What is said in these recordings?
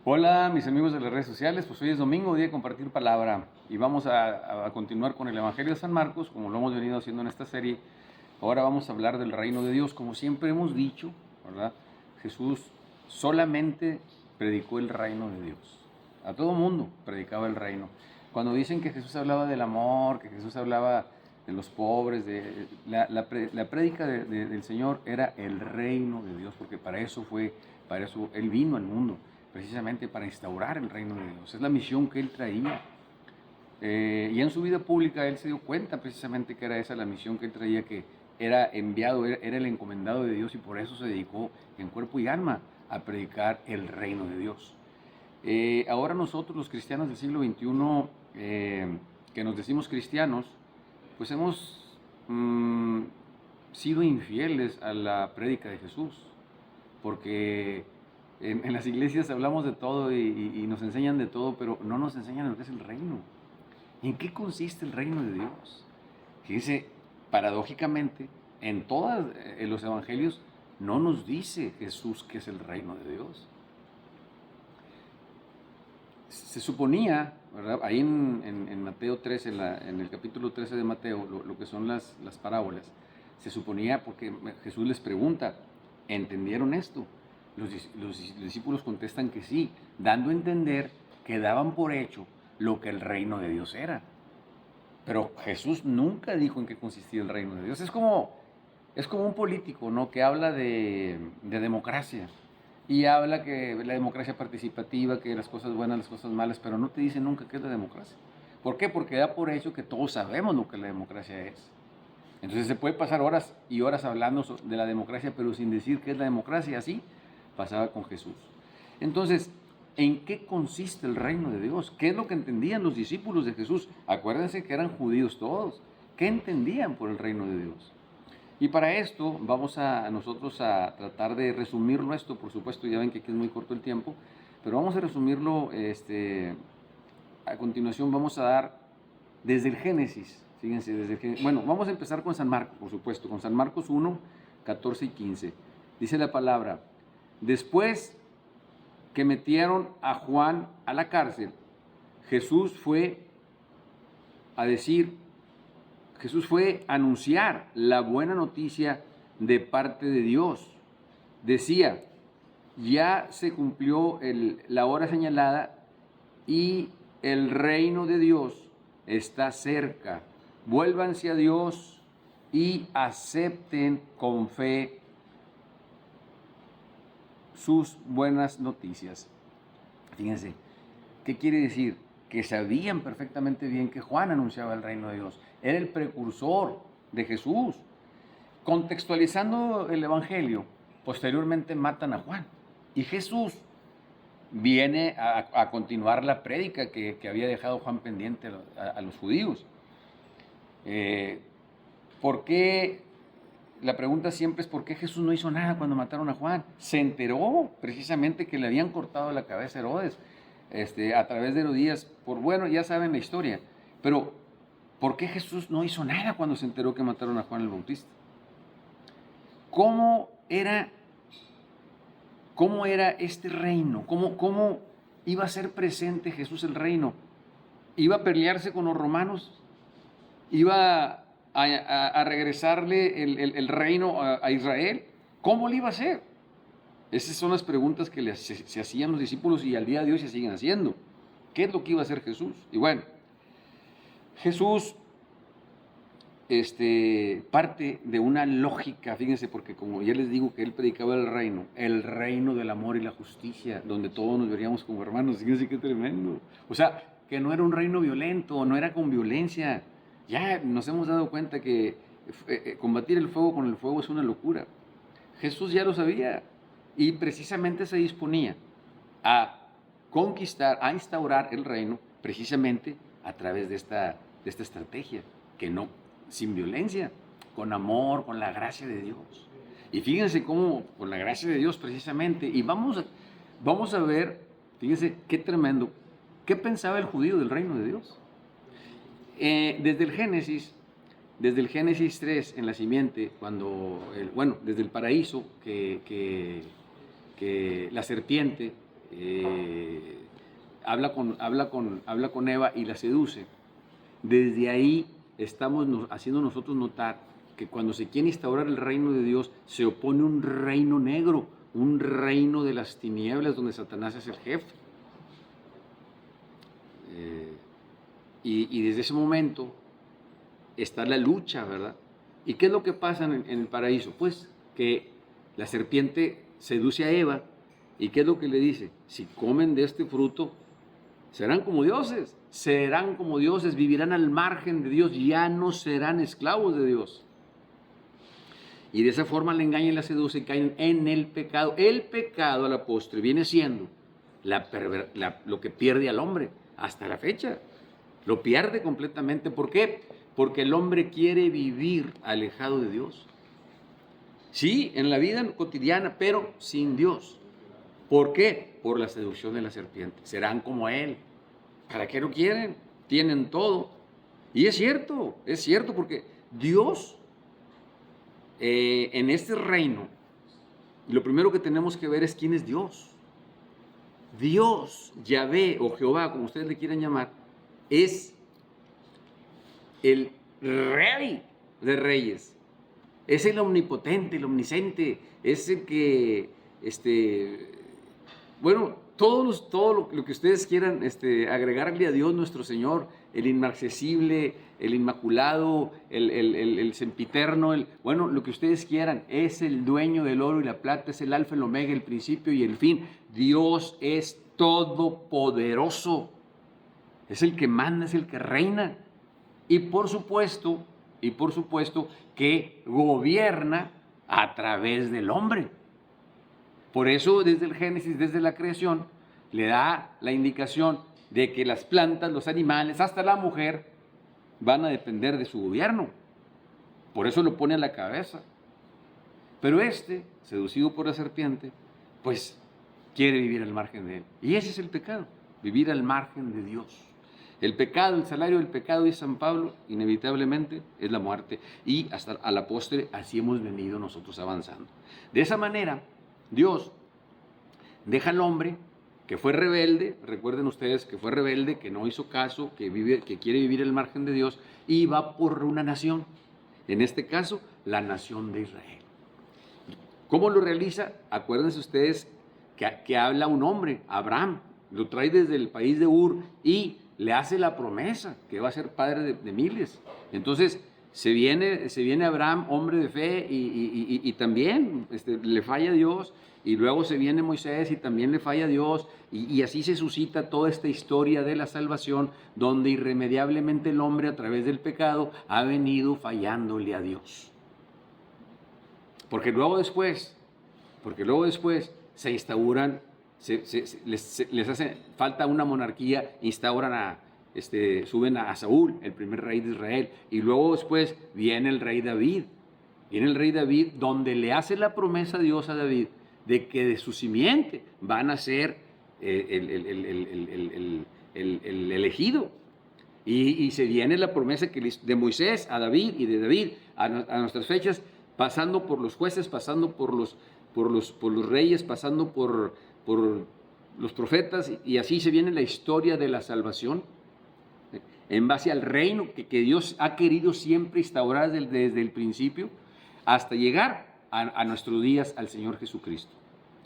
Hola, mis amigos de las redes sociales, pues hoy es domingo, día de compartir palabra y vamos a continuar con el Evangelio de San Marcos, como lo hemos venido haciendo en esta serie. Ahora vamos a hablar del reino de Dios, como siempre hemos dicho, ¿verdad? Jesús solamente predicó el reino de Dios. A todo mundo predicaba el reino. Cuando dicen que Jesús hablaba del amor, que Jesús hablaba de los pobres, la prédica del Señor era el reino de Dios, porque para eso Él vino al mundo, precisamente para instaurar el reino de Dios. Es la misión que Él traía. Y en su vida pública Él se dio cuenta precisamente que era esa la misión que Él traía, que era enviado, era el encomendado de Dios, y por eso se dedicó en cuerpo y alma a predicar el reino de Dios. Ahora nosotros, los cristianos del siglo XXI, que nos decimos cristianos, pues hemos sido infieles a la prédica de Jesús, porque en las iglesias hablamos de todo y nos enseñan de todo, pero no nos enseñan lo que es el reino. ¿En qué consiste el reino de Dios? Fíjense, paradójicamente, en todos los evangelios no nos dice Jesús qué es el reino de Dios. Se suponía, ¿verdad? Ahí en Mateo 13, en el capítulo 13 de Mateo, lo que son las parábolas, se suponía, porque Jesús les pregunta, ¿entendieron esto? Los discípulos contestan que sí, dando a entender que daban por hecho lo que el reino de Dios era. Pero Jesús nunca dijo en qué consistía el reino de Dios. Es como un político, ¿no?, que habla de democracia. Y habla que la democracia participativa, que las cosas buenas, las cosas malas, pero no te dice nunca qué es la democracia. ¿Por qué? Porque da por hecho que todos sabemos lo que la democracia es. Entonces se puede pasar horas y horas hablando de la democracia, pero sin decir qué es la democracia. Así pasaba con Jesús. Entonces, ¿en qué consiste el reino de Dios? ¿Qué es lo que entendían los discípulos de Jesús? Acuérdense que eran judíos todos. ¿Qué entendían por el reino de Dios? Y para esto vamos nosotros a tratar de resumirlo esto. Por supuesto, ya ven que aquí es muy corto el tiempo, pero vamos a resumirlo. A continuación vamos a dar desde el Génesis. Fíjense, bueno, vamos a empezar con San Marcos, por supuesto, con San Marcos 1, 14 y 15. Dice la palabra: después que metieron a Juan a la cárcel, Jesús fue a anunciar la buena noticia de parte de Dios. Decía: ya se cumplió la hora señalada y el reino de Dios está cerca. Vuélvanse a Dios y acepten con fe sus buenas noticias. Fíjense, ¿qué quiere decir? Que sabían perfectamente bien que Juan anunciaba el reino de Dios. Era el precursor de Jesús. Contextualizando el Evangelio, posteriormente matan a Juan. Y Jesús viene a continuar la prédica que había dejado Juan pendiente a los judíos. ¿Por qué? La pregunta siempre es: ¿por qué Jesús no hizo nada cuando mataron a Juan? Se enteró precisamente que le habían cortado la cabeza a Herodes, a través de Herodías. Bueno, ya saben la historia. Pero, ¿por qué Jesús no hizo nada cuando se enteró que mataron a Juan el Bautista? ¿Cómo era este reino? ¿Cómo iba a ser presente Jesús el reino? ¿Iba a pelearse con los romanos? ¿Iba a regresarle el reino a Israel? ¿Cómo lo iba a hacer? Esas son las preguntas que se hacían los discípulos, y al día de hoy se siguen haciendo. ¿Qué es lo que iba a hacer Jesús? Y bueno, Jesús parte de una lógica, fíjense, porque como ya les digo que él predicaba el reino del amor y la justicia, donde todos nos veríamos como hermanos. Fíjense qué tremendo. O sea, que no era un reino violento, no era con violencia. Ya nos hemos dado cuenta que combatir el fuego con el fuego es una locura. Jesús ya lo sabía, y precisamente se disponía a conquistar, a instaurar el reino, precisamente a través de esta estrategia, que no, sin violencia, con amor, con la gracia de Dios. Y fíjense cómo, con la gracia de Dios precisamente, y vamos a ver, fíjense qué tremendo, qué pensaba el judío del reino de Dios. Desde el Génesis 3, en la simiente, desde el paraíso, que la serpiente habla con Eva y la seduce, desde ahí estamos haciendo nosotros notar que cuando se quiere instaurar el reino de Dios, se opone un reino negro, un reino de las tinieblas donde Satanás es el jefe. Y desde ese momento está la lucha, ¿verdad? ¿Y qué es lo que pasa en el paraíso? Pues que la serpiente seduce a Eva, ¿y qué es lo que le dice? Si comen de este fruto, serán como dioses, vivirán al margen de Dios, ya no serán esclavos de Dios. Y de esa forma le engaña y la seduce y caen en el pecado. El pecado a la postre viene siendo lo que pierde al hombre hasta la fecha. Lo pierde completamente. ¿Por qué? Porque el hombre quiere vivir alejado de Dios. Sí, en la vida cotidiana, pero sin Dios. ¿Por qué? Por la seducción de la serpiente. Serán como él. ¿Para qué lo quieren? Tienen todo. Y es cierto porque Dios, en este reino, lo primero que tenemos que ver es quién es Dios. Dios, Yahvé o Jehová, como ustedes le quieran llamar, es el rey de reyes. Es el omnipotente, el omnisciente, es el que, todo lo que ustedes quieran agregarle a Dios nuestro Señor, el inaccesible, el inmaculado, el sempiterno, lo que ustedes quieran, es el dueño del oro y la plata, es el alfa, el omega, el principio y el fin. Dios es todopoderoso, es el que manda, es el que reina. Y por supuesto que gobierna a través del hombre. Por eso desde el Génesis, desde la creación, le da la indicación de que las plantas, los animales, hasta la mujer, van a depender de su gobierno. Por eso lo pone a la cabeza. Pero seducido por la serpiente, pues quiere vivir al margen de él. Y ese es el pecado, vivir al margen de Dios. El pecado, el salario del pecado, dice San Pablo, inevitablemente es la muerte. Y hasta a la postre así hemos venido nosotros avanzando. De esa manera, Dios deja al hombre que fue rebelde, recuerden ustedes que fue rebelde, que no hizo caso, que quiere vivir al margen de Dios, y va por una nación. En este caso, la nación de Israel. ¿Cómo lo realiza? Acuérdense ustedes que habla un hombre, Abraham, lo trae desde el país de Ur y le hace la promesa que va a ser padre de miles. Entonces se viene Abraham, hombre de fe, y también le falla a Dios, y luego se viene Moisés y también le falla a Dios, y así se suscita toda esta historia de la salvación, donde irremediablemente el hombre a través del pecado ha venido fallándole a Dios. Porque luego después se instauran, les hace falta una monarquía, instauran suben a Saúl, el primer rey de Israel, y luego después viene el rey David, donde le hace la promesa a Dios a David de que de su simiente van a ser el elegido. Y se viene la promesa de Moisés a David y de David a nuestras fechas, pasando por los jueces, pasando por los reyes, pasando por los profetas, y así se viene la historia de la salvación en base al reino que Dios ha querido siempre instaurar desde el principio hasta llegar a nuestros días al Señor Jesucristo.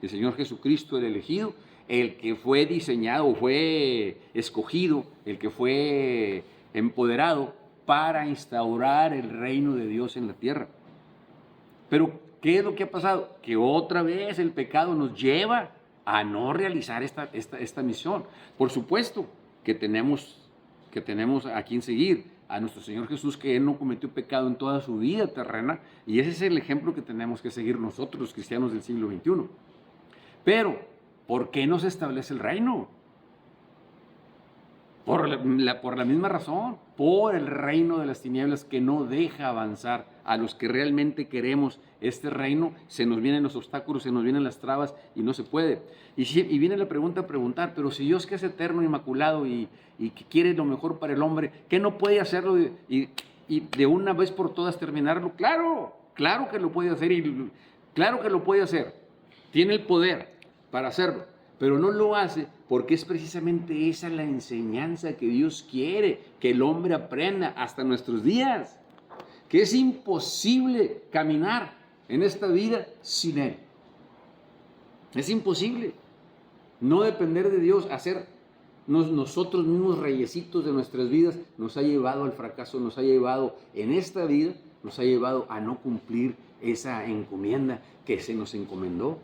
El Señor Jesucristo, el elegido, el que fue diseñado, fue escogido, el que fue empoderado para instaurar el reino de Dios en la tierra. Pero, ¿qué es lo que ha pasado? Que otra vez el pecado nos lleva a no realizar esta misión. Por supuesto que tenemos a quien seguir, a nuestro Señor Jesús, que Él no cometió pecado en toda su vida terrena, y ese es el ejemplo que tenemos que seguir nosotros, los cristianos del siglo XXI. Pero, ¿por qué no se establece el reino? Por la misma razón, por el reino de las tinieblas que no deja avanzar a los que realmente queremos este reino. Se nos vienen los obstáculos, se nos vienen las trabas y no se puede. Y viene la pregunta a preguntar, pero si Dios, que es eterno, inmaculado y que quiere lo mejor para el hombre, ¿qué no puede hacerlo y de una vez por todas terminarlo? Claro que lo puede hacer, y claro que lo puede hacer. Tiene el poder para hacerlo. Pero no lo hace porque es precisamente esa la enseñanza que Dios quiere que el hombre aprenda hasta nuestros días. Que es imposible caminar en esta vida sin Él. Es imposible no depender de Dios, hacer nosotros mismos reyesitos de nuestras vidas, nos ha llevado al fracaso, nos ha llevado en esta vida, nos ha llevado a no cumplir esa encomienda que se nos encomendó.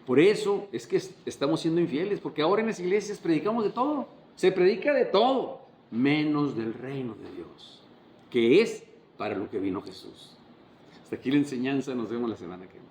Por eso es que estamos siendo infieles, porque ahora en las iglesias predicamos de todo, se predica de todo, menos del reino de Dios, que es para lo que vino Jesús. Hasta aquí la enseñanza, nos vemos la semana que viene.